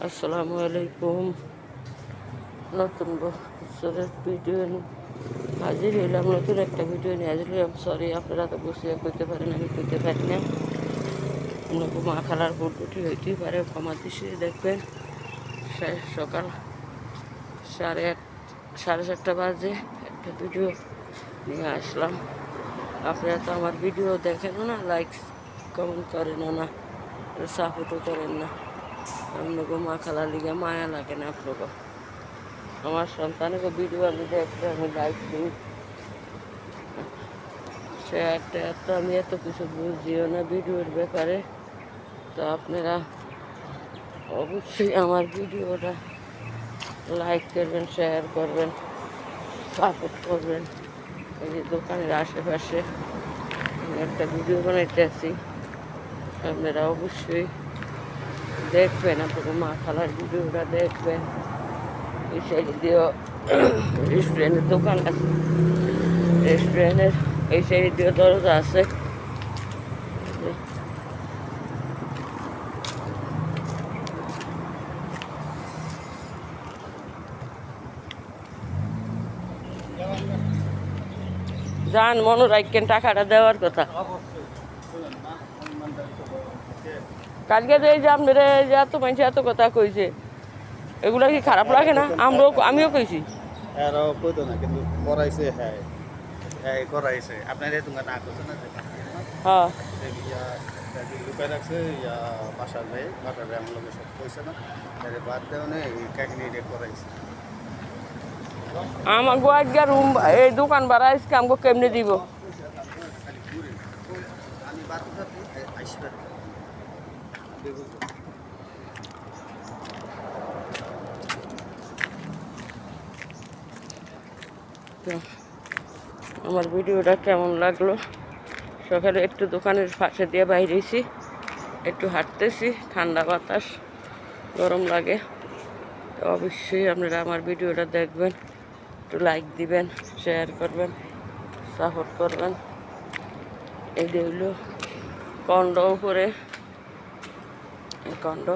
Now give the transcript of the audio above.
আসসালামু আলাইকুম। নতুন বছরের ভিডিও নিয়ে হাজির হইলাম, নতুন একটা ভিডিও নিয়ে হাজির হইলাম। সরি, আপনারা তো বসিয়া কইতে পারেন, আমি কইতে পারি না। আপনাকে মা খালার ভোট উঠি হইতেই পারে, কমা দিশে দেখবেন। সকাল 7:30 বাজে একটা ভিডিও নিয়ে আসলাম। আপনারা তো আমার ভিডিও দেখেন না, লাইক কমেন্ট করেন না, সাপোর্টও করেন না। আপনাকে মা খালার লিগে মায়া লাগে না আপনাকে। আমার সন্তানকে ভিডিও আমি দেখলে আমি লাইক দিই, শেয়ারটা তো আমি এত কিছু বুঝিও না ভিডিওর ব্যাপারে। তো আপনারা অবশ্যই আমার ভিডিওটা লাইক করবেন, শেয়ার করবেন, সাপোর্ট করবেন। এই যে দোকানের আশেপাশে আমি একটা ভিডিও বানাইতেছি, আপনারা অবশ্যই দেখবেন। আপনাদের মা খালার ভিডিওটা দেখবেন। এই সাইডে দিয়েও রেস্টুরেন্টের দোকান আছে, রেস্টুরেন্টের এই সাইডে দিয়ে দরজা আছে। যান মনে রাখেন, টাকাটা দেওয়ার কথা। কালকে যে এই যে আপনারা যে এত মানুষ এত কথা কইছে, এগুলো কি খারাপ লাগে না? আমিও কইছি। এরাও কইতো না, কিন্তু করাইছে। হ্যাঁ হ্যাঁ করাইছে। আপনার এই দোকান না করছে না, হ্যাঁ, লুকাই রাখছে বাসার ভাই আমার লোকে সব কইছে না, বাদ দেওয়া নেই এই কাহিনী এটা করাইছে। আমার গোয়ার রুম এই দোকান ভাড়া আজকে আমাকে কেমনে দিব? আমি বারোটা আসবে আমার ভিডিওটা কেমন লাগলো? সকালে একটু দোকানের পাশে দিয়ে বাইরেছি, একটু হাঁটতেছি, ঠান্ডা বাতাস, গরম লাগে। তো অবশ্যই আপনারা আমার ভিডিওটা দেখবেন, একটু লাইক দিবেন, শেয়ার করবেন, সাপোর্ট করবেন। এই হইল কন্ড উপরে, কন্ড